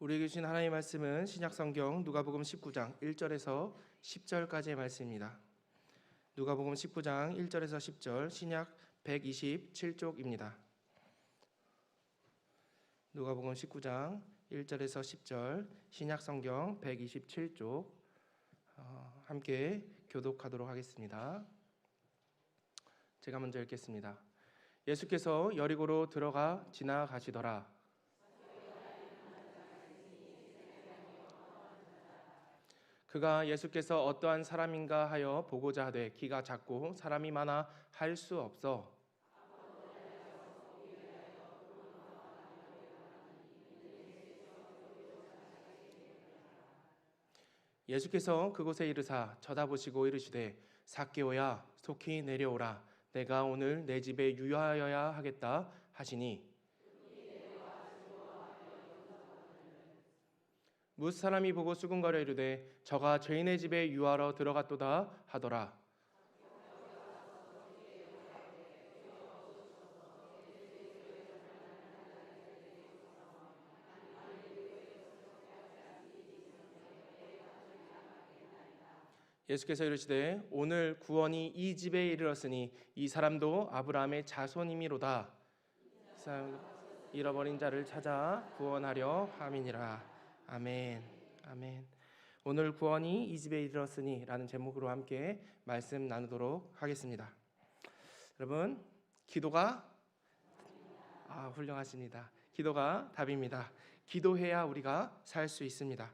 우리에게 주신 하나님의 말씀은 신약성경 누가복음 19장 1절에서 10절까지의 말씀입니다. 누가복음 19장 1절에서 10절 신약 127쪽입니다. 누가복음 19장 1절에서 10절 신약성경 127쪽 함께 교독하도록 하겠습니다. 제가 먼저 읽겠습니다. 예수께서 여리고로 들어가 지나가시더라. 그가 예수께서 어떠한 사람인가 하여 보고자 하되 키가 작고 사람이 많아 할 수 없어 예수께서 그곳에 이르사 쳐다보시고 이르시되 삭개오야 속히 내려오라 내가 오늘 내 집에 유하여야 하겠다 하시니 뭇 사람이 보고 수군거려 이르되 저가 죄인의 집에 유하러 들어갔도다 하더라. 예수께서 이르시되 오늘 구원이 이 집에 이르렀으니 이 사람도 아브라함의 자손이미로다. 잃어버린 자를 찾아 구원하려 함이니라. 아멘. 아멘. 오늘 구원이 이 집에 이르렀으니 라는 제목으로 함께 말씀 나누도록 하겠습니다. 여러분, 기도가 훌륭하십니다. 기도가 답입니다. 기도해야 우리가 살 수 있습니다.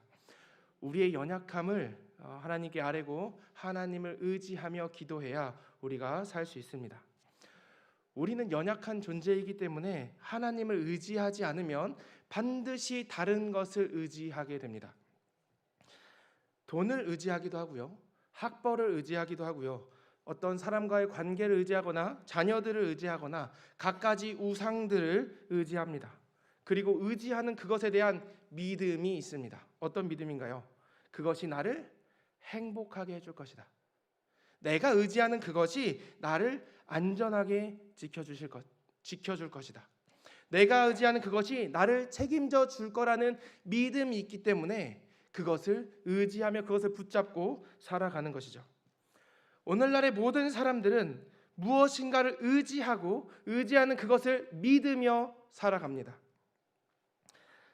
우리의 연약함을 하나님께 아뢰고 하나님을 의지하며 기도해야 우리가 살 수 있습니다. 우리는 연약한 존재이기 때문에 하나님을 의지하지 않으면 반드시 다른 것을 의지하게 됩니다. 돈을 의지하기도 하고요, 학벌을 의지하기도 하고요, 어떤 사람과의 관계를 의지하거나 자녀들을 의지하거나 갖가지 우상들을 의지합니다. 그리고 의지하는 그것에 대한 믿음이 있습니다. 어떤 믿음인가요? 그것이 나를 행복하게 해줄 것이다. 내가 의지하는 그것이 나를 안전하게 지켜줄 것이다. 내가 의지하는 그것이 나를 책임져 줄 거라는 믿음이 있기 때문에 그것을 의지하며 그것을 붙잡고 살아가는 것이죠. 오늘날의 모든 사람들은 무엇인가를 의지하고 의지하는 그것을 믿으며 살아갑니다.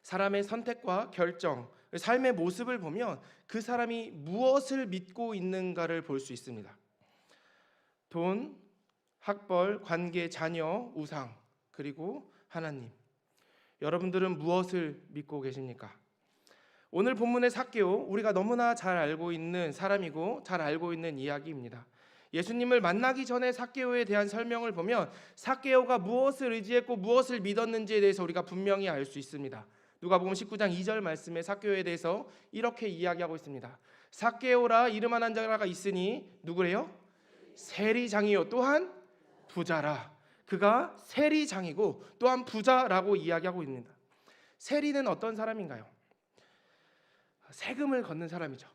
사람의 선택과 결정, 삶의 모습을 보면 그 사람이 무엇을 믿고 있는가를 볼 수 있습니다. 돈, 학벌, 관계, 자녀, 우상, 그리고 하나님. 여러분들은 무엇을 믿고 계십니까? 오늘 본문의 삭개오, 우리가 너무나 잘 알고 있는 사람이고 잘 알고 있는 이야기입니다. 예수님을 만나기 전에 삭개오에 대한 설명을 보면 삭개오가 무엇을 의지했고 무엇을 믿었는지에 대해서 우리가 분명히 알 수 있습니다. 누가복음 19장 2절 말씀에 삭개오에 대해서 이렇게 이야기하고 있습니다. 삭개오라 이름한 자가 있으니 누구래요? 세리장이요 또한 부자라. 그가 세리장이고 또한 부자라고 이야기하고 있습니다. 세리는 어떤 사람인가요? 세금을 걷는 사람이죠.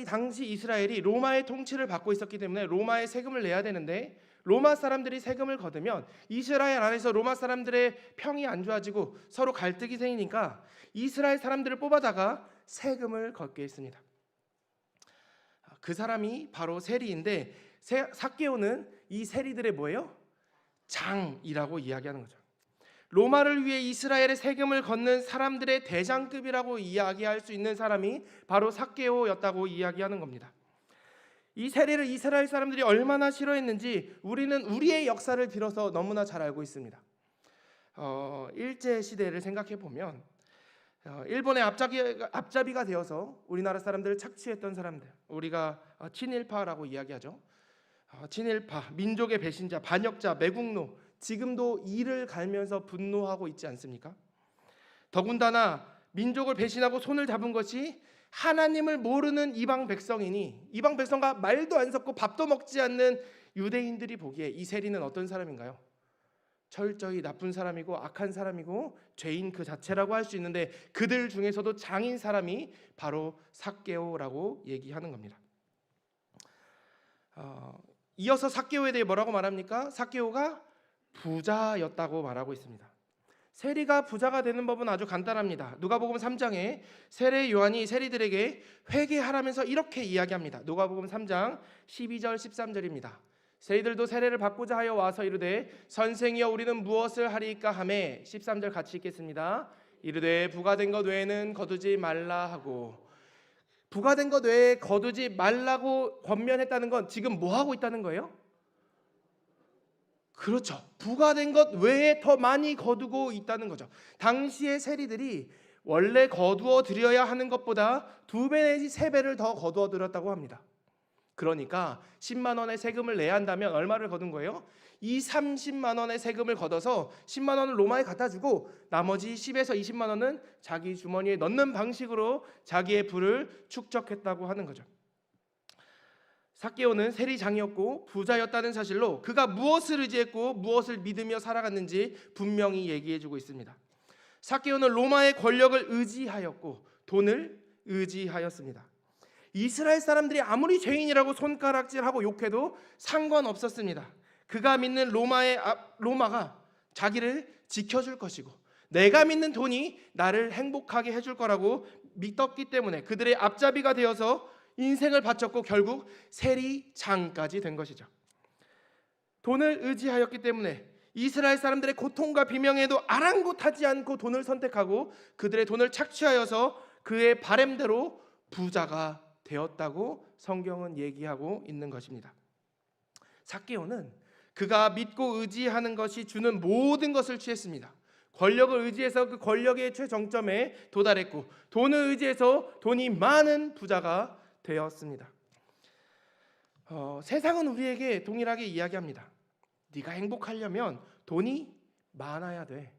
당시 이스라엘이 로마의 통치를 받고 있었기 때문에 로마에 세금을 내야 되는데 로마 사람들이 세금을 거두면 이스라엘 안에서 로마 사람들의 평이 안 좋아지고 서로 갈등이 생기니까 이스라엘 사람들을 뽑아다가 세금을 걷게 했습니다. 그 사람이 바로 세리인데 삭개오는 이 세리들의 뭐예요? 장이라고 이야기하는 거죠. 로마를 위해 이스라엘의 세금을 걷는 사람들의 대장급이라고 이야기할 수 있는 사람이 바로 삭개오였다고 이야기하는 겁니다. 이 세리를 이스라엘 사람들이 얼마나 싫어했는지 우리는 우리의 역사를 빌어서 너무나 잘 알고 있습니다. 일제 시대를 생각해 보면 일본의 앞잡이가 되어서 우리나라 사람들을 착취했던 사람들, 우리가 친일파라고 이야기하죠. 친일파, 민족의 배신자, 반역자, 매국노, 지금도 이를 갈면서 분노하고 있지 않습니까? 더군다나 민족을 배신하고 손을 잡은 것이 하나님을 모르는 이방 백성이니 이방 백성과 말도 안 섞고 밥도 먹지 않는 유대인들이 보기에 이 세리는 어떤 사람인가요? 철저히 나쁜 사람이고 악한 사람이고 죄인 그 자체라고 할 수 있는데 그들 중에서도 장인 사람이 바로 삭개오라고 얘기하는 겁니다. 이어서 삭개오에 대해 뭐라고 말합니까? 삭개오가 부자였다고 말하고 있습니다. 세리가 부자가 되는 법은 아주 간단합니다. 누가복음 3장에 세례 요한이 세리들에게 회개하라면서 이렇게 이야기합니다. 누가복음 3장 12절 13절입니다. 세리들도 세례를 받고자 하여 와서 이르되 선생이여 우리는 무엇을 하리이까 하매 13절 같이 읽겠습니다. 이르되 부가된 것 외에는 거두지 말라 하고. 부가된 것 외에 거두지 말라고 권면했다는 건 지금 뭐 하고 있다는 거예요? 그렇죠. 부가된 것 외에 더 많이 거두고 있다는 거죠. 당시의 세리들이 원래 거두어 드려야 하는 것보다 2배 내지 3배를 더 거두어 드렸다고 합니다. 그러니까 10만 원의 세금을 내야 한다면 얼마를 거둔 거예요? 30만 원의 세금을 걷어서 10만 원을 로마에 갖다 주고 나머지 10에서 20만 원은 자기 주머니에 넣는 방식으로 자기의 부를 축적했다고 하는 거죠. 삭개오는 세리장이었고 부자였다는 사실로 그가 무엇을 의지했고 무엇을 믿으며 살아갔는지 분명히 얘기해주고 있습니다. 삭개오는 로마의 권력을 의지하였고 돈을 의지하였습니다. 이스라엘 사람들이 아무리 죄인이라고 손가락질하고 욕해도 상관없었습니다. 그가 믿는 로마가 자기를 지켜줄 것이고 내가 믿는 돈이 나를 행복하게 해줄 거라고 믿었기 때문에 그들의 앞잡이가 되어서 인생을 바쳤고 결국 세리장까지 된 것이죠. 돈을 의지하였기 때문에 이스라엘 사람들의 고통과 비명에도 아랑곳하지 않고 돈을 선택하고 그들의 돈을 착취하여서 그의 바램대로 부자가 되었다고 성경은 얘기하고 있는 것입니다. 삭개오는 그가 믿고 의지하는 것이 주는 모든 것을 취했습니다. 권력을 의지해서 그 권력의 최정점에 도달했고 돈을 의지해서 돈이 많은 부자가 되었습니다. 세상은 우리에게 동일하게 이야기합니다. 네가 행복하려면 돈이 많아야 돼.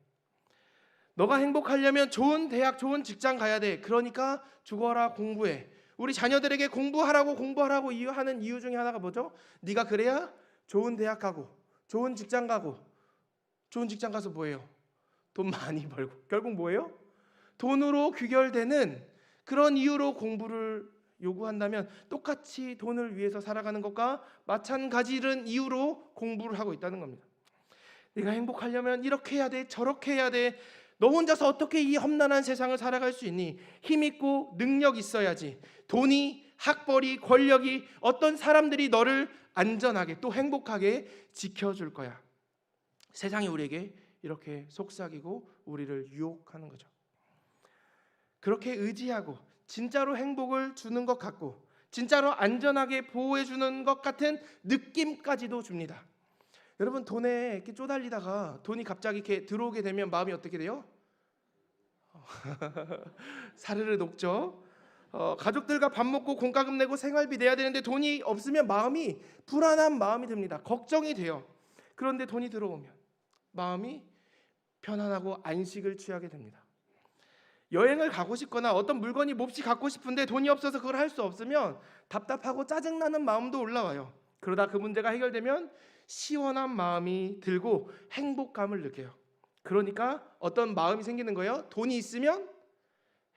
너가 행복하려면 좋은 대학, 좋은 직장 가야 돼. 그러니까 죽어라 공부해. 우리 자녀들에게 공부하라고 하는 이유 중에 하나가 뭐죠? 네가 그래야 좋은 대학 가고 좋은 직장 가고 좋은 직장 가서 뭐예요? 돈 많이 벌고 결국 뭐예요? 돈으로 귀결되는 그런 이유로 공부를 요구한다면 똑같이 돈을 위해서 살아가는 것과 마찬가지른 이유로 공부를 하고 있다는 겁니다. 네가 행복하려면 이렇게 해야 돼, 저렇게 해야 돼. 너 혼자서 어떻게 이 험난한 세상을 살아갈 수 있니? 힘 있고 능력 있어야지. 돈이, 학벌이, 권력이, 어떤 사람들이 너를 안전하게 또 행복하게 지켜줄 거야. 세상이 우리에게 이렇게 속삭이고 우리를 유혹하는 거죠. 그렇게 의지하고 진짜로 행복을 주는 것 같고 진짜로 안전하게 보호해 주는 것 같은 느낌까지도 줍니다. 여러분 돈에 이렇게 쪼달리다가 돈이 갑자기 이렇게 들어오게 되면 마음이 어떻게 돼요? 사르르 녹죠. 가족들과 밥 먹고 공과금 내고 생활비 내야 되는데 돈이 없으면 마음이 불안한 마음이 듭니다. 걱정이 돼요. 그런데 돈이 들어오면 마음이 편안하고 안식을 취하게 됩니다. 여행을 가고 싶거나 어떤 물건이 몹시 갖고 싶은데 돈이 없어서 그걸 할 수 없으면 답답하고 짜증나는 마음도 올라와요. 그러다 그 문제가 해결되면 시원한 마음이 들고 행복감을 느껴요. 그러니까 어떤 마음이 생기는 거예요? 돈이 있으면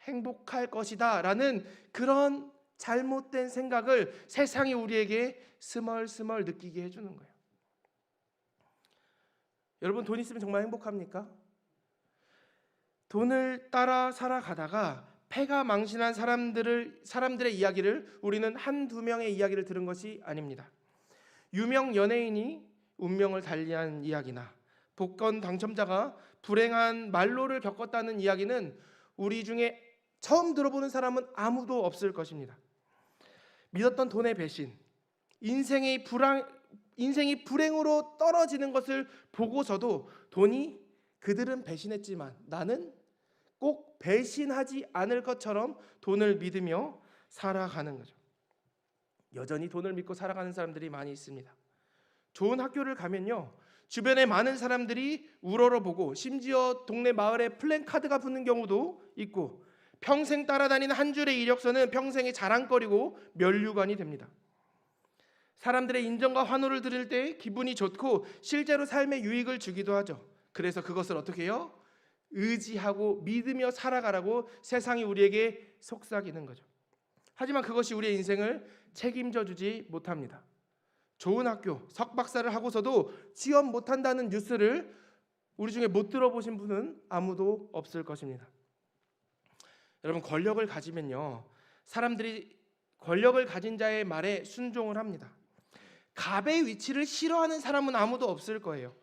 행복할 것이다 라는 그런 잘못된 생각을 세상이 우리에게 스멀스멀 느끼게 해주는 거예요. 여러분 돈 있으면 정말 행복합니까? 돈을 따라 살아가다가 패가 망신한 사람들의 이야기를 우리는 한두 명의 이야기를 들은 것이 아닙니다. 유명 연예인이 운명을 달리한 이야기나 복권 당첨자가 불행한 만로를 겪었다는 이야기는 우리 중에 처음 들어보는 사람은 아무도 없을 것입니다. 믿었던 돈의 배신, 인생이 불행으로 떨어지는 것을 보고서도 그들은 배신했지만 나는 꼭 배신하지 않을 것처럼 돈을 믿으며 살아가는 거죠. 여전히 돈을 믿고 살아가는 사람들이 많이 있습니다. 좋은 학교를 가면요, 주변에 많은 사람들이 우러러보고 심지어 동네 마을에 플랜카드가 붙는 경우도 있고 평생 따라다니는 한 줄의 이력서는 평생의 자랑거리고 면류관이 됩니다. 사람들의 인정과 환호를 들을 때 기분이 좋고 실제로 삶에 유익을 주기도 하죠. 그래서 그것을 어떻게 해요? 의지하고 믿으며 살아가라고 세상이 우리에게 속삭이는 거죠. 하지만 그것이 우리의 인생을 책임져 주지 못합니다. 좋은 학교 석박사를 하고서도 취업 못한다는 뉴스를 우리 중에 못 들어보신 분은 아무도 없을 것입니다. 여러분, 권력을 가지면요, 사람들이 권력을 가진 자의 말에 순종을 합니다. 갑의 위치를 싫어하는 사람은 아무도 없을 거예요.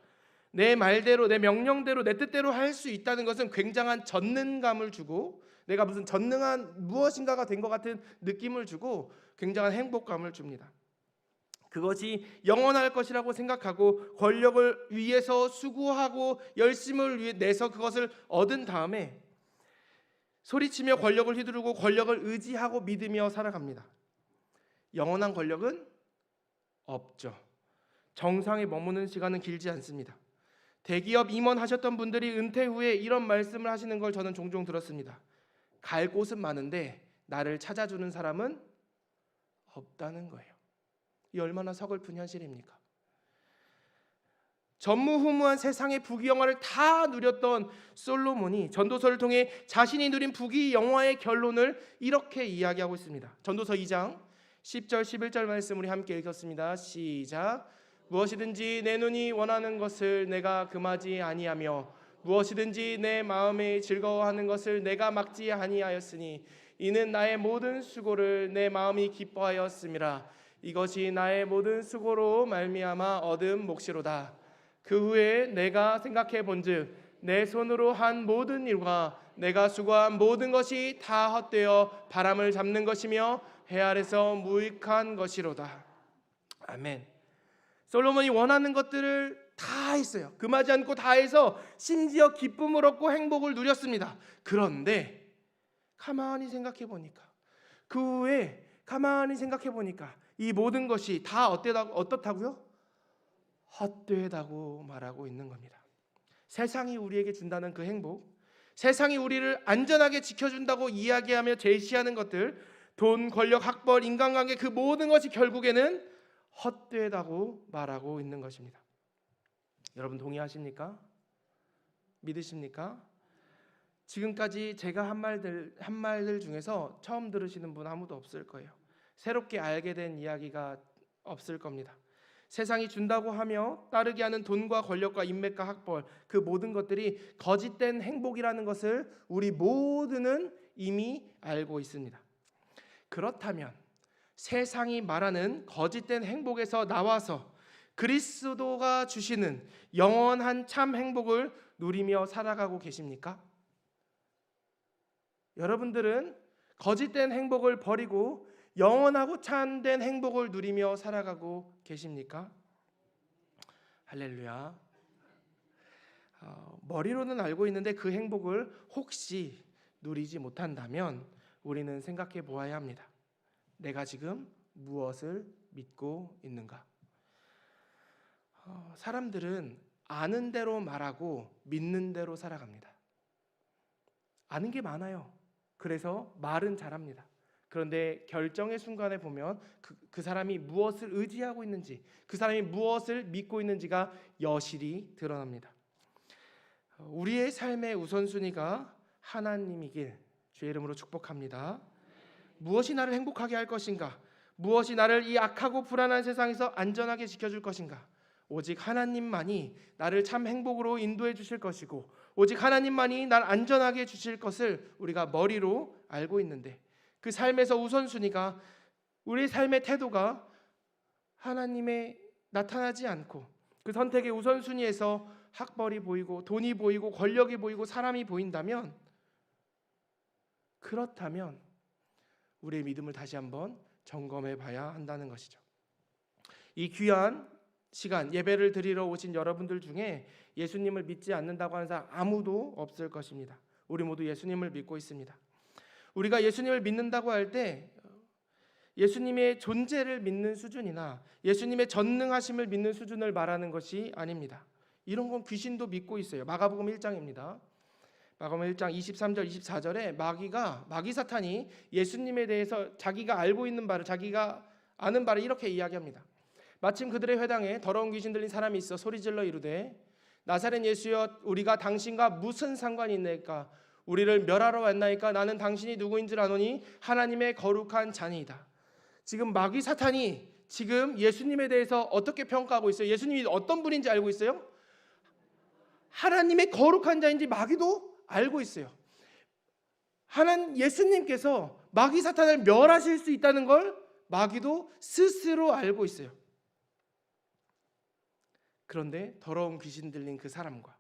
내 말대로, 내 명령대로, 내 뜻대로 할 수 있다는 것은 굉장한 전능감을 주고, 내가 무슨 전능한 무엇인가가 된 것 같은 느낌을 주고 굉장한 행복감을 줍니다. 그것이 영원할 것이라고 생각하고 권력을 위해서 수고하고 열심을 위해 내서 그것을 얻은 다음에 소리치며 권력을 휘두르고 권력을 의지하고 믿으며 살아갑니다. 영원한 권력은 없죠. 정상에 머무는 시간은 길지 않습니다. 대기업 임원하셨던 분들이 은퇴 후에 이런 말씀을 하시는 걸 저는 종종 들었습니다. 갈 곳은 많은데 나를 찾아주는 사람은 없다는 거예요. 이 얼마나 서글픈 현실입니까? 전무후무한 세상의 부귀영화를 다 누렸던 솔로몬이 전도서를 통해 자신이 누린 부귀영화의 결론을 이렇게 이야기하고 있습니다. 전도서 2장 10절 11절 말씀 우리 함께 읽었습니다. 시작. 무엇이든지 내 눈이 원하는 것을 내가 금하지 아니하며 무엇이든지 내 마음이 즐거워하는 것을 내가 막지 아니하였으니 이는 나의 모든 수고를 내 마음이 기뻐하였음이라. 이것이 나의 모든 수고로 말미암아 얻은 몫이로다. 그 후에 내가 생각해 본즉 내 손으로 한 모든 일과 내가 수고한 모든 것이 다 헛되어 바람을 잡는 것이며 해 아래서 무익한 것이로다. 아멘. 솔로몬이 원하는 것들을 다 했어요. 금하지 않고 다 해서 심지어 기쁨을 얻고 행복을 누렸습니다. 그런데 가만히 생각해 보니까, 그 후에 가만히 생각해 보니까 이 모든 것이 다 어떻다고요? 헛되다고 말하고 있는 겁니다. 세상이 우리에게 준다는 그 행복, 세상이 우리를 안전하게 지켜준다고 이야기하며 제시하는 것들, 돈, 권력, 학벌, 인간관계, 그 모든 것이 결국에는 헛되다고 말하고 있는 것입니다. 여러분 동의하십니까? 믿으십니까? 지금까지 제가 한 말들 중에서 처음 들으시는 분 아무도 없을 거예요. 새롭게 알게 된 이야기가 없을 겁니다. 세상이 준다고 하며 따르게 하는 돈과 권력과 인맥과 학벌, 그 모든 것들이 거짓된 행복이라는 것을 우리 모두는 이미 알고 있습니다. 그렇다면 세상이 말하는 거짓된 행복에서 나와서 그리스도가 주시는 영원한 참 행복을 누리며 살아가고 계십니까? 여러분들은 거짓된 행복을 버리고 영원하고 참된 행복을 누리며 살아가고 계십니까? 할렐루야. 머리로는 알고 있는데 그 행복을 혹시 누리지 못한다면 우리는 생각해 보아야 합니다. 내가 지금 무엇을 믿고 있는가? 사람들은 아는 대로 말하고 믿는 대로 살아갑니다. 아는 게 많아요. 그래서 말은 잘합니다. 그런데 결정의 순간에 보면 그 사람이 무엇을 의지하고 있는지, 그 사람이 무엇을 믿고 있는지가 여실히 드러납니다. 우리의 삶의 우선순위가 하나님이길 주의 이름으로 축복합니다. 무엇이 나를 행복하게 할 것인가? 무엇이 나를 이 악하고 불안한 세상에서 안전하게 지켜줄 것인가? 오직 하나님만이 나를 참 행복으로 인도해 주실 것이고 오직 하나님만이 날 안전하게 주실 것을 우리가 머리로 알고 있는데 그 삶에서 우선순위가, 우리 삶의 태도가 하나님의 나타나지 않고 그 선택의 우선순위에서 학벌이 보이고 돈이 보이고 권력이 보이고 사람이 보인다면, 그렇다면 우리의 믿음을 다시 한번 점검해 봐야 한다는 것이죠. 이 귀한 시간 예배를 드리러 오신 여러분들 중에 예수님을 믿지 않는다고 하는 사람 아무도 없을 것입니다. 우리 모두 예수님을 믿고 있습니다. 우리가 예수님을 믿는다고 할 때 예수님의 존재를 믿는 수준이나 예수님의 전능하심을 믿는 수준을 말하는 것이 아닙니다. 이런 건 귀신도 믿고 있어요. 마가복음 1장입니다. 마가복음 1장 23절 24절에 마귀 사탄이 예수님에 대해서 자기가 알고 있는 바를, 자기가 아는 바를 이렇게 이야기합니다. 마침 그들의 회당에 더러운 귀신 들린 사람이 있어 소리질러 이르되 나사렛 예수여 우리가 당신과 무슨 상관이 있나이까? 우리를 멸하러 왔나이까? 나는 당신이 누구인 줄 아노니 하나님의 거룩한 자니이다. 지금 마귀 사탄이 지금 예수님에 대해서 어떻게 평가하고 있어요? 예수님이 어떤 분인지 알고 있어요? 하나님의 거룩한 자인지 마귀도 알고 있어요. 예수님께서 마귀 사탄을 멸하실 수 있다는 걸 마귀도 스스로 알고 있어요. 그런데 더러운 귀신 들린 그 사람과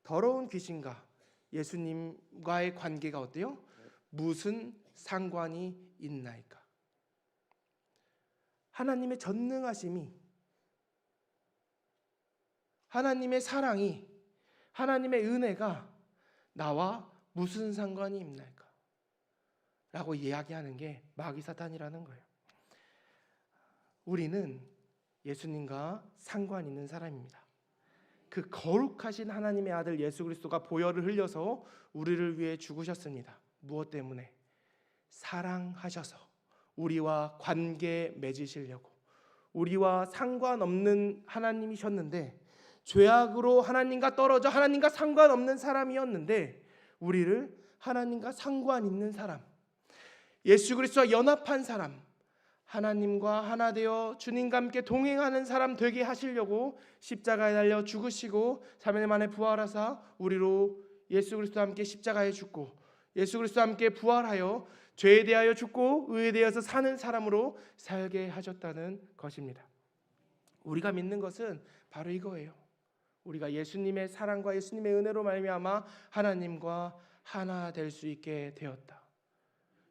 더러운 귀신과 예수님과의 관계가 어때요? 무슨 상관이 있나이까? 하나님의 전능하심이, 하나님의 사랑이, 하나님의 은혜가 나와 무슨 상관이 있나이까? 라고 이야기하는 게 마귀 사탄이라는 거예요. 우리는 예수님과 상관 있는 사람입니다. 그 거룩하신 하나님의 아들 예수 그리스도가 보혈을 흘려서 우리를 위해 죽으셨습니다. 무엇 때문에? 사랑하셔서 우리와 관계 맺으시려고. 우리와 상관없는 하나님이셨는데, 죄악으로 하나님과 떨어져 하나님과 상관없는 사람이었는데, 우리를 하나님과 상관 있는 사람, 예수 그리스도와 연합한 사람, 하나님과 하나 되어 주님과 함께 동행하는 사람 되게 하시려고 십자가에 달려 죽으시고 3일 만에 부활하사 우리로 예수 그리스도와 함께 십자가에 죽고 예수 그리스도와 함께 부활하여 죄에 대하여 죽고 의에 대해서 사는 사람으로 살게 하셨다는 것입니다. 우리가 믿는 것은 바로 이거예요. 우리가 예수님의 사랑과 예수님의 은혜로 말미암아 하나님과 하나 될 수 있게 되었다.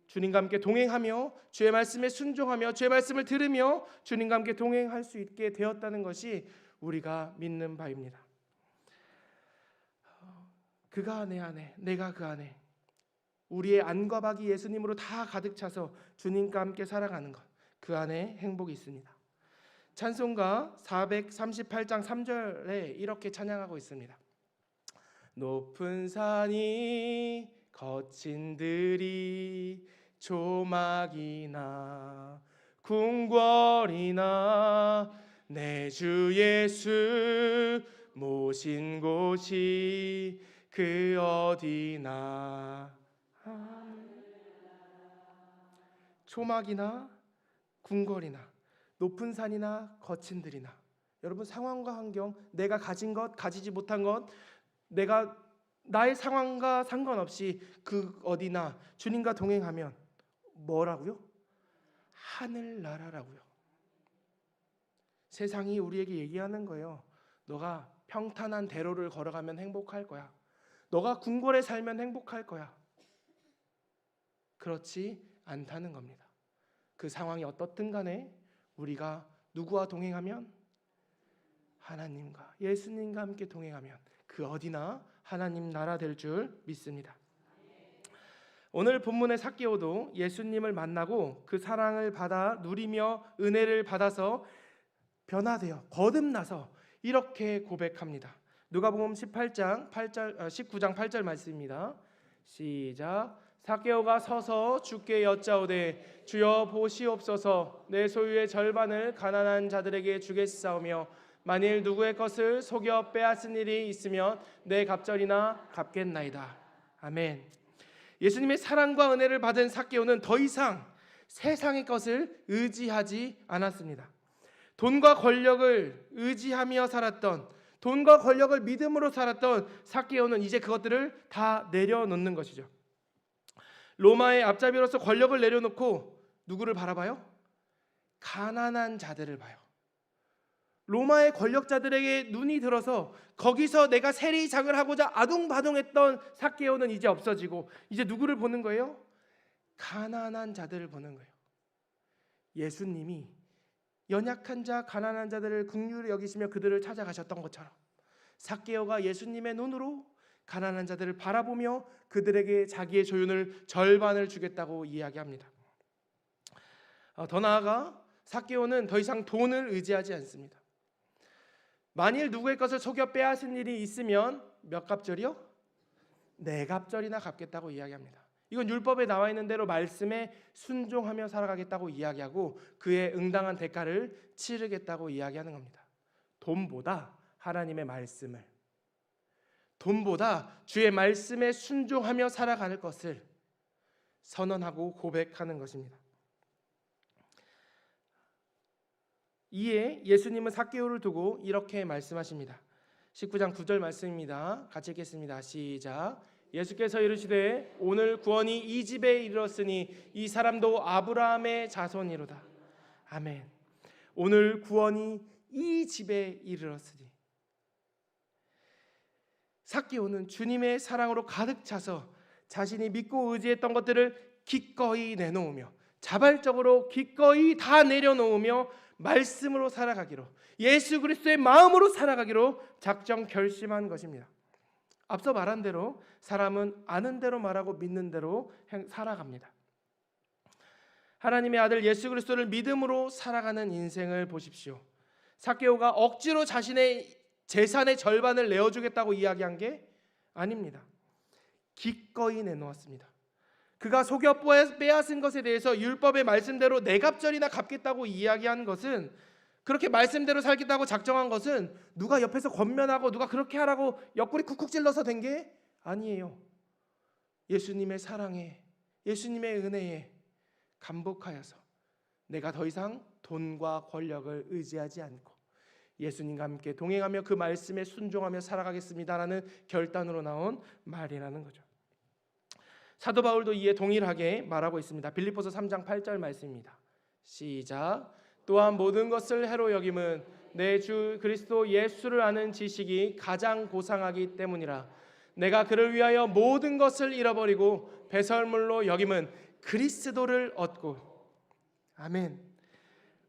주님과 함께 동행하며 주의 말씀에 순종하며 주의 말씀을 들으며 주님과 함께 동행할 수 있게 되었다는 것이 우리가 믿는 바입니다. 그가 내 안에, 내가 그 안에, 우리의 안과 밖이 예수님으로 다 가득 차서 주님과 함께 살아가는 것, 그 안에 행복이 있습니다. 찬송가 438장 3절에 이렇게 찬양하고 있습니다. 높은 산이 거친 들이 조막이나 궁궐이나 내 주 예수 모신 곳이 그 어디나. 초막이나 궁궐이나 높은 산이나 거친 들이나, 여러분 상황과 환경, 내가 가진 것, 가지지 못한 것, 내가 나의 상황과 상관없이 그 어디나 주님과 동행하면 뭐라고요? 하늘나라라고요. 세상이 우리에게 얘기하는 거예요. 너가 평탄한 대로를 걸어가면 행복할 거야. 너가 궁궐에 살면 행복할 거야. 그렇지 않다는 겁니다. 그 상황이 어떻든 간에 우리가 누구와 동행하면, 하나님과 예수님과 함께 동행하면 그 어디나 하나님 나라 될 줄 믿습니다. 오늘 본문의 삭개오도 예수님을 만나고 그 사랑을 받아 누리며 은혜를 받아서 변화되어 거듭나서 이렇게 고백합니다. 누가복음 19장 8절 말씀입니다. 시작. 삭개오가 서서 주께 여짜오되 주여 보시옵소서, 내 소유의 절반을 가난한 자들에게 주겠사오며 만일 누구의 것을 속여 빼앗은 일이 있으면 내 갑절이나 갚겠나이다. 아멘. 예수님의 사랑과 은혜를 받은 삭개오는 더 이상 세상의 것을 의지하지 않았습니다. 돈과 권력을 의지하며 살았던, 돈과 권력을 믿음으로 살았던 삭개오는 이제 그것들을 다 내려놓는 것이죠. 로마의 앞잡이로서 권력을 내려놓고 누구를 바라봐요? 가난한 자들을 봐요. 로마의 권력자들에게 눈이 들어서 거기서 내가 세리장을 하고자 아둥바둥했던 삭개오는 이제 없어지고 이제 누구를 보는 거예요? 가난한 자들을 보는 거예요. 예수님이 연약한 자, 가난한 자들을 긍휼히 여기시며 그들을 찾아가셨던 것처럼 삭개오가 예수님의 눈으로 가난한 자들을 바라보며 그들에게 자기의 소유를 절반을 주겠다고 이야기합니다. 더 나아가 삭개오는 더 이상 돈을 의지하지 않습니다. 만일 누구의 것을 속여 빼앗은 일이 있으면 몇 갑절이요? 네 갑절이나 갚겠다고 이야기합니다. 이건 율법에 나와 있는 대로 말씀에 순종하며 살아가겠다고 이야기하고 그에 응당한 대가를 치르겠다고 이야기하는 겁니다. 돈보다 하나님의 말씀을, 돈보다 주의 말씀에 순종하며 살아가는 것을 선언하고 고백하는 것입니다. 이에 예수님은 삭개오를 두고 이렇게 말씀하십니다. 19장 9절 말씀입니다. 같이 읽겠습니다. 시작. 예수께서 이르시되 오늘 구원이 이 집에 이르렀으니 이 사람도 아브라함의 자손이로다. 아멘. 오늘 구원이 이 집에 이르렀으니. 삭개오는 주님의 사랑으로 가득 차서 자신이 믿고 의지했던 것들을 기꺼이 내놓으며 자발적으로 기꺼이 다 내려놓으며 말씀으로 살아가기로, 예수 그리스도의 마음으로 살아가기로 작정 결심한 것입니다. 앞서 말한 대로 사람은 아는 대로 말하고 믿는 대로 살아갑니다. 하나님의 아들 예수 그리스도를 믿음으로 살아가는 인생을 보십시오. 삭개오가 억지로 자신의 재산의 절반을 내어주겠다고 이야기한 게 아닙니다. 기꺼이 내놓았습니다. 그가 속여 빼앗은 것에 대해서 율법의 말씀대로 내갑절이나 갚겠다고 이야기한 것은, 그렇게 말씀대로 살겠다고 작정한 것은 누가 옆에서 권면하고 누가 그렇게 하라고 옆구리 쿡쿡 찔러서 된 게 아니에요. 예수님의 사랑에, 예수님의 은혜에 감복하여서 내가 더 이상 돈과 권력을 의지하지 않고 예수님과 함께 동행하며 그 말씀에 순종하며 살아가겠습니다라는 결단으로 나온 말이라는 거죠. 사도 바울도 이에 동일하게 말하고 있습니다. 빌립보서 3장 8절 말씀입니다. 시작. 또한 모든 것을 해로 여김은 내 주 그리스도 예수를 아는 지식이 가장 고상하기 때문이라. 내가 그를 위하여 모든 것을 잃어버리고 배설물로 여김은 그리스도를 얻고. 아멘.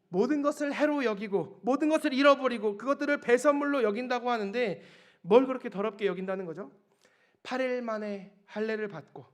모든 것을 해로 여기고 모든 것을 잃어버리고 그것들을 배설물로 여긴다고 하는데, 뭘 그렇게 더럽게 여긴다는 거죠? 8일 만에 할례를 받고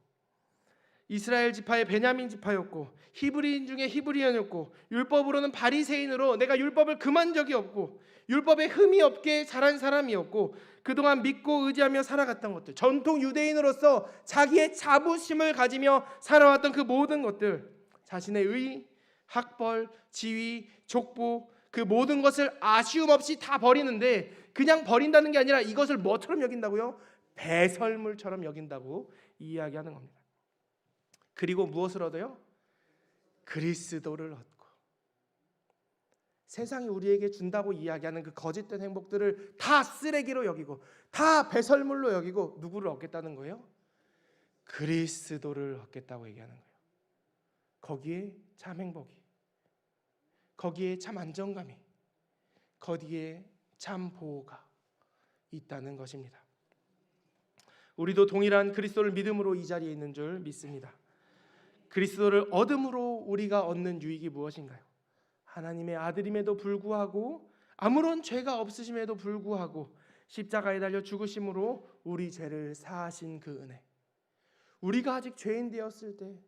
이스라엘 지파의 베냐민 지파였고 히브리인 중에 히브리인이었고 율법으로는 바리새인으로 내가 율법을 금한 적이 없고 율법에 흠이 없게 자란 사람이었고 그동안 믿고 의지하며 살아갔던 것들, 전통 유대인으로서 자기의 자부심을 가지며 살아왔던 그 모든 것들, 자신의 의, 학벌, 지위, 족보, 그 모든 것을 아쉬움 없이 다 버리는데, 그냥 버린다는 게 아니라 이것을 뭐처럼 여긴다고요? 배설물처럼 여긴다고 이야기하는 겁니다. 그리고 무엇을 얻어요? 그리스도를 얻고. 세상이 우리에게 준다고 이야기하는 그 거짓된 행복들을 다 쓰레기로 여기고 다 배설물로 여기고 누구를 얻겠다는 거예요? 그리스도를 얻겠다고 얘기하는 거예요. 거기에 참 행복이, 거기에 참 안정감이, 거기에 참 보호가 있다는 것입니다. 우리도 동일한 그리스도를 믿음으로 이 자리에 있는 줄 믿습니다. 그리스도를 얻음으로 우리가 얻는 유익이 무엇인가요? 하나님의 아들임에도 불구하고, 아무런 죄가 없으심에도 불구하고 십자가에 달려 죽으심으로 우리 죄를 사하신 그 은혜, 우리가 아직 죄인 되었을 때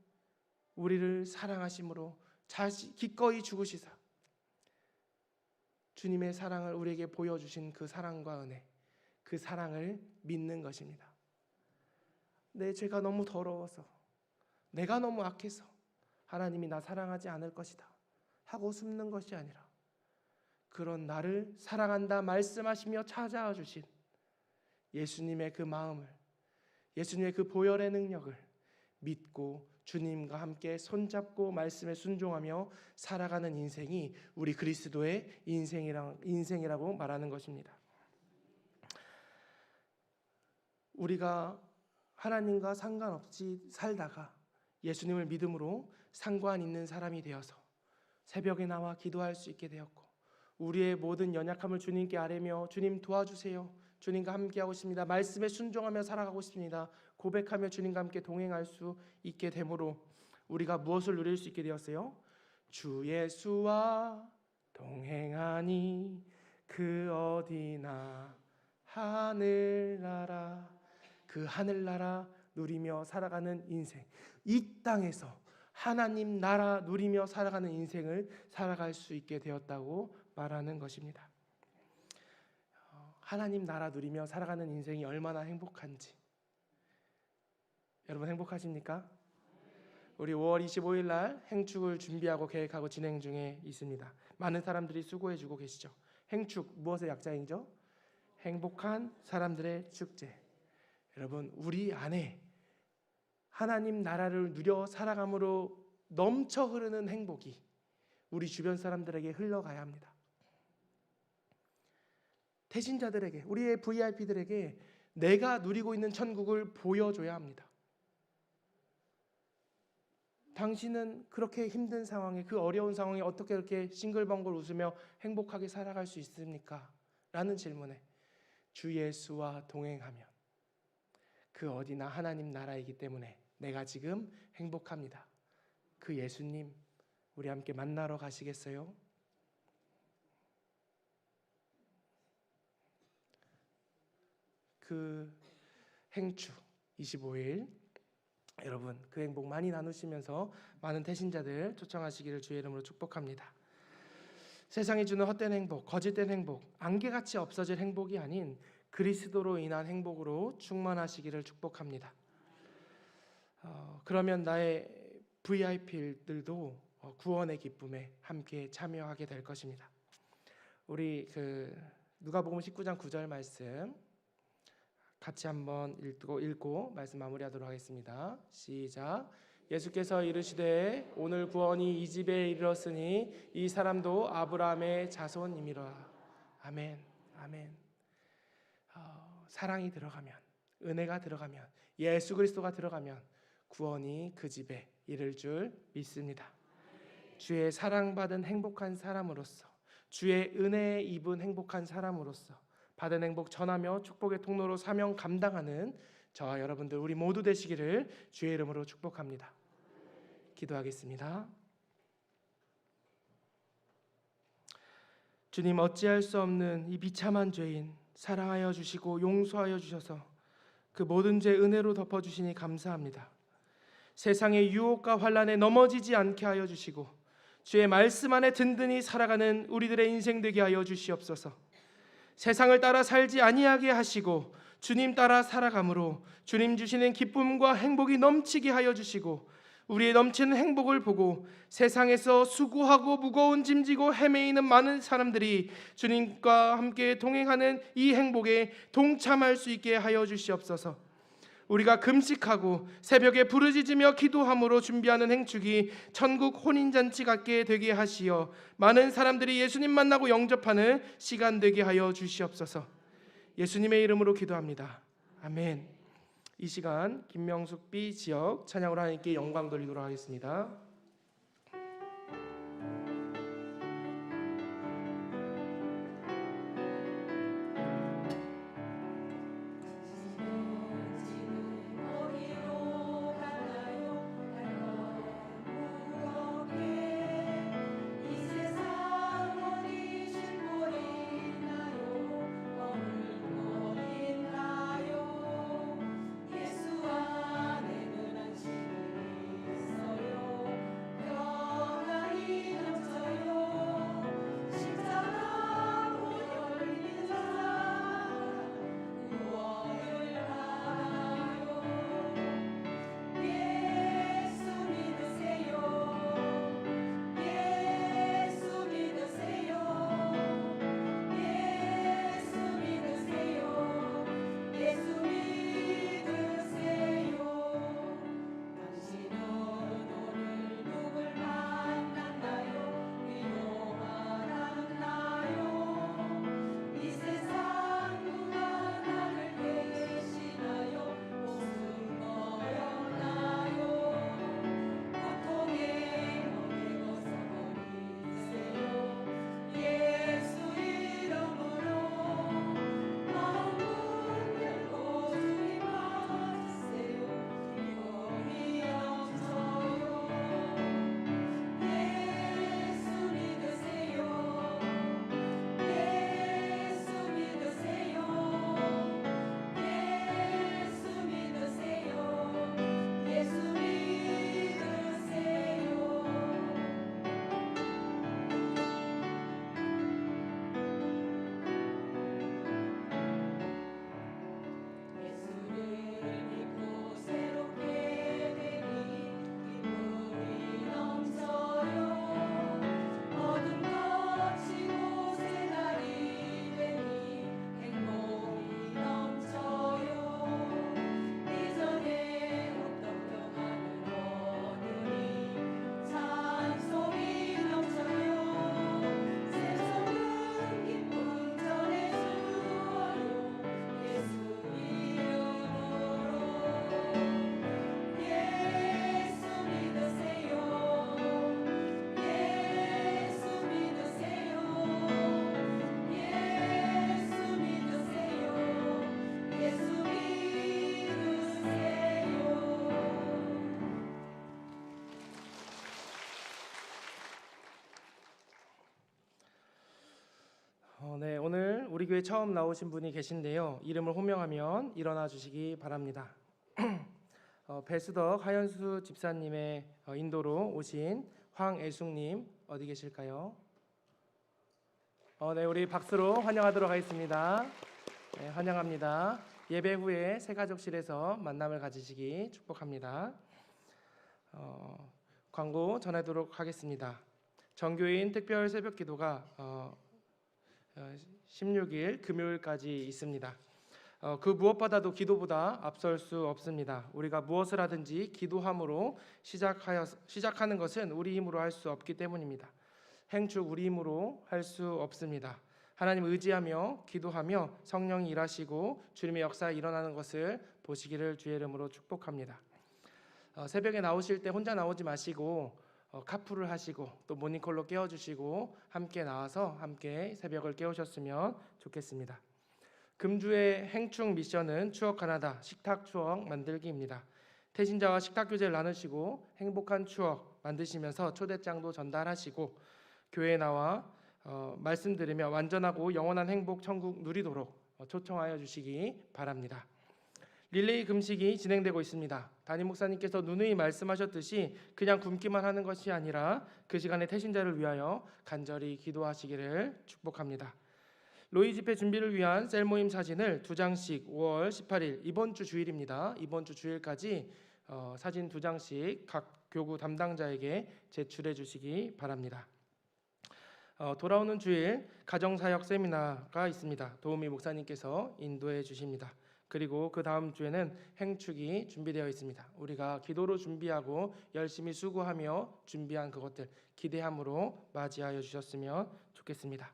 우리를 사랑하심으로 기꺼이 죽으시사 주님의 사랑을 우리에게 보여주신 그 사랑과 은혜, 그 사랑을 믿는 것입니다. 내 죄가 너무 더러워서, 내가 너무 악해서 하나님이 나 사랑하지 않을 것이다 하고 숨는 것이 아니라, 그런 나를 사랑한다 말씀하시며 찾아와 주신 예수님의 그 마음을, 예수님의 그 보혈의 능력을 믿고 주님과 함께 손잡고 말씀에 순종하며 살아가는 인생이 우리 그리스도의 인생이라고 말하는 것입니다. 우리가 하나님과 상관없이 살다가 예수님을 믿음으로 상관 있는 사람이 되어서 새벽에 나와 기도할 수 있게 되었고, 우리의 모든 연약함을 주님께 아뢰며 주님 도와주세요, 주님과 함께하고 싶습니다, 말씀에 순종하며 살아가고 싶습니다 고백하며 주님과 함께 동행할 수 있게 되므로 우리가 무엇을 누릴 수 있게 되었어요? 주 예수와 동행하니 그 어디나 하늘나라, 그 하늘나라 누리며 살아가는 인생, 이 땅에서 하나님 나라 누리며 살아가는 인생을 살아갈 수 있게 되었다고 말하는 것입니다. 하나님 나라 누리며 살아가는 인생이 얼마나 행복한지, 여러분 행복하십니까? 우리 5월 25일 날 행축을 준비하고 계획하고 진행 중에 있습니다. 많은 사람들이 수고해주고 계시죠. 행축 무엇의 약자이죠? 행복한 사람들의 축제. 여러분, 우리 안에 하나님 나라를 누려 살아감으로 넘쳐 흐르는 행복이 우리 주변 사람들에게 흘러가야 합니다. 대신자들에게, 우리의 VIP들에게 내가 누리고 있는 천국을 보여줘야 합니다. 당신은 그렇게 힘든 상황에, 그 어려운 상황에 어떻게 이렇게 싱글벙글 웃으며 행복하게 살아갈 수 있습니까? 라는 질문에 주 예수와 동행하면 그 어디나 하나님 나라이기 때문에 내가 지금 행복합니다. 그 예수님 우리 함께 만나러 가시겠어요? 그 행추 25일 여러분 그 행복 많이 나누시면서 많은 태신자들 초청하시기를 주의 이름으로 축복합니다. 세상이 주는 헛된 행복, 거짓된 행복, 안개같이 없어질 행복이 아닌 그리스도로 인한 행복으로 충만하시기를 축복합니다. 그러면 나의 VIP들도 구원의 기쁨에 함께 참여하게 될 것입니다. 우리 누가복음 19장 9절 말씀 같이 한번 읽고 말씀 마무리하도록 하겠습니다. 시작. 예수께서 이르시되 오늘 구원이 이 집에 이르렀으니 이 사람도 아브라함의 자손이미라. 아멘. 아멘. 사랑이 들어가면, 은혜가 들어가면, 예수 그리스도가 들어가면 구원이 그 집에 이를 줄 믿습니다. 주의 사랑받은 행복한 사람으로서, 주의 은혜에 입은 행복한 사람으로서 받은 행복 전하며 축복의 통로로 사명 감당하는 저와 여러분들 우리 모두 되시기를 주의 이름으로 축복합니다. 기도하겠습니다. 주님, 어찌할 수 없는 이 비참한 죄인 사랑하여 주시고 용서하여 주셔서 그 모든 죄 은혜로 덮어주시니 감사합니다. 세상의 유혹과 환난에 넘어지지 않게 하여 주시고 주의 말씀 안에 든든히 살아가는 우리들의 인생 되게 하여 주시옵소서. 세상을 따라 살지 아니하게 하시고 주님 따라 살아감으로 주님 주시는 기쁨과 행복이 넘치게 하여 주시고 우리의 넘치는 행복을 보고 세상에서 수고하고 무거운 짐 지고 헤매이는 많은 사람들이 주님과 함께 동행하는 이 행복에 동참할 수 있게 하여 주시옵소서. 우리가 금식하고 새벽에 부르짖으며 기도함으로 준비하는 행축이 천국 혼인잔치 같게 되게 하시어 많은 사람들이 예수님 만나고 영접하는 시간 되게 하여 주시옵소서. 예수님의 이름으로 기도합니다. 아멘. 이 시간 김명숙 B 지역 찬양으로 하나님께 영광 돌리도록 하겠습니다. 우리 교회 처음 나오신 분이 계신데요. 이름을 호명하면 일어나 주시기 바랍니다. 배수덕 하연수 집사님의 인도로 오신 황애숙님 어디 계실까요? 네, 우리 박수로 환영하도록 하겠습니다. 네, 환영합니다. 예배 후에 새가족실에서 만남을 가지시기 축복합니다. 광고 전하도록 하겠습니다. 정교인 특별 새벽 기도가 16일 금요일까지 있습니다. 그 무엇보다도 기도보다 앞설 수 없습니다. 우리가 무엇을 하든지 기도함으로 시작하는 것은 우리 힘으로 할 수 없기 때문입니다. 행축 우리 힘으로 할 수 없습니다. 하나님 의지하며 기도하며 성령이 일하시고 주님의 역사가 일어나는 것을 보시기를 주의 이름으로 축복합니다. 새벽에 나오실 때 혼자 나오지 마시고 카풀을 하시고 또 모닝콜로 깨워주시고 함께 나와서 함께 새벽을 깨우셨으면 좋겠습니다. 금주의 행축 미션은 추억 하나다 식탁 추억 만들기입니다. 태신자와 식탁 교제를 나누시고 행복한 추억 만드시면서 초대장도 전달하시고 교회에 나와 말씀 들으며 완전하고 영원한 행복 천국 누리도록 초청하여 주시기 바랍니다. 릴레이 금식이 진행되고 있습니다. 담임 목사님께서 누누이 말씀하셨듯이 그냥 굶기만 하는 것이 아니라 그 시간에 태신자를 위하여 간절히 기도하시기를 축복합니다. 로이 집회 준비를 위한 셀 모임 사진을 2장씩 5월 18일 이번 주 주일입니다. 이번 주 주일까지 사진 2장씩 각 교구 담당자에게 제출해 주시기 바랍니다. 돌아오는 주일 가정사역 세미나가 있습니다. 도우미 목사님께서 인도해 주십니다. 그리고 그 다음 주에는 행축이 준비되어 있습니다. 우리가 기도로 준비하고 열심히 수고하며 준비한 그것들 기대함으로 맞이하여 주셨으면 좋겠습니다.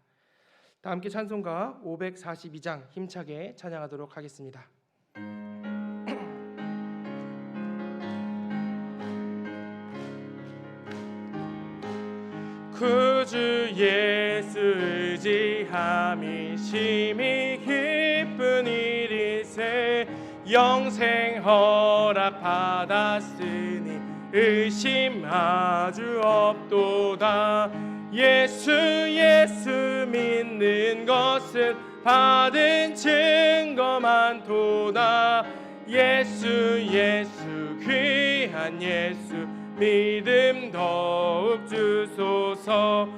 다 함께 찬송가 542장 힘차게 찬양하도록 하겠습니다. 구주 예수 의지함이 심히 기쁜 일이세 영생 허락 받았으니 의심 아주 없도다. 예수 믿는 것은 받은 증거 많도다. 예수 귀한 예수 믿음 더욱 주소서.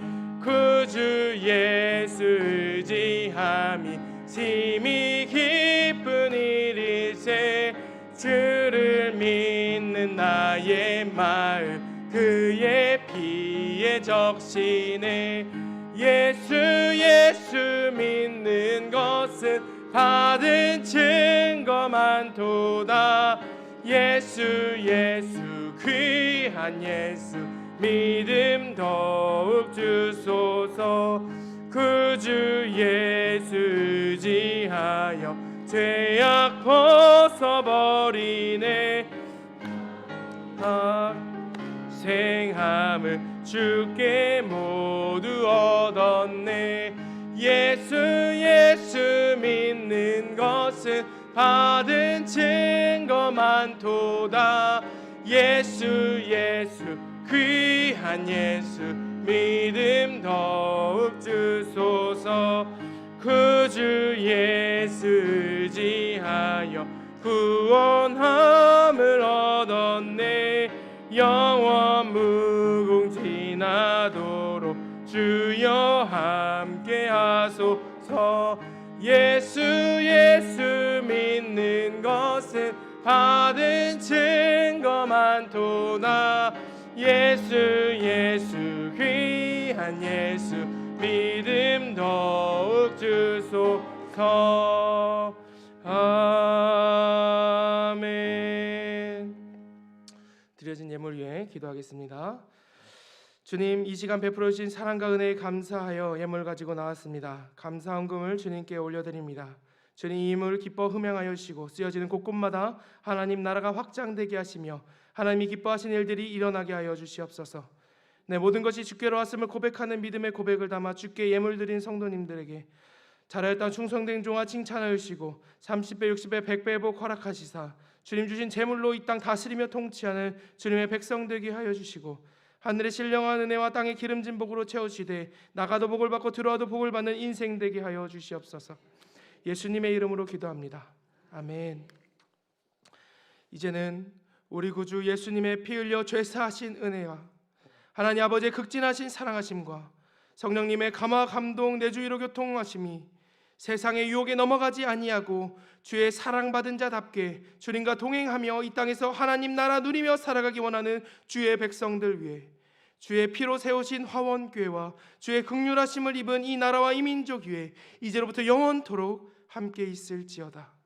구주 예수 의지함이 심히 기쁜 일이세 주를 믿는 나의 마음 그의 피에 적시네. 예수 믿는 것은 받은 증거 많도다. 예수 귀한 예수 믿음 더욱 주소서. 구주 예수 의지하여 죄악 벗어버리네. 생함을 주께 모두 얻었네. 예수 믿는 것은 받은 증거 많도다. 예수 귀한 예수 믿음 더욱 주소서. 구주 예수 의지하여 구원함을 얻었네. 영원 무궁지나도록 주여 함께 하소서. 예수 믿는 것은 받은 증거 많도다. 예수 귀한 예수 믿음 더욱 주소서. 아멘. 드려진 예물 위해 기도하겠습니다. 주님, 이 시간 베풀어 주신 사랑과 은혜에 감사하여 예물 가지고 나왔습니다. 감사 헌금을 주님께 올려드립니다. 주님, 이 예물을 기뻐 흠양하여 주시고 쓰여지는 곳곳마다 하나님 나라가 확장되게 하시며 하나님이 기뻐하신 일들이 일어나게 하여 주시옵소서. 내 모든 것이 주께로 왔음을 고백하는 믿음의 고백을 담아 주께 예물 드린 성도님들에게 잘하였다 충성된 종아 칭찬하여 주시고 30배 60배 100배 복 허락하시사 주님 주신 재물로 이 땅 다스리며 통치하는 주님의 백성 되게 하여 주시고 하늘의 신령한 은혜와 땅의 기름진 복으로 채우시되 나가도 복을 받고 들어와도 복을 받는 인생 되게 하여 주시옵소서. 예수님의 이름으로 기도합니다. 아멘. 이제는 우리 구주 예수님의 피 흘려 죄 사하신 은혜와 하나님 아버지의 극진하신 사랑하심과 성령님의 감화 감동 내주위로 교통하심이 세상의 유혹에 넘어가지 아니하고 주의 사랑받은 자답게 주님과 동행하며 이 땅에서 하나님 나라 누리며 살아가기 원하는 주의 백성들 위해 주의 피로 세우신 화원교회와 주의 긍휼하심을 입은 이 나라와 이 민족 위에 이제로부터 영원토록 함께 있을지어다.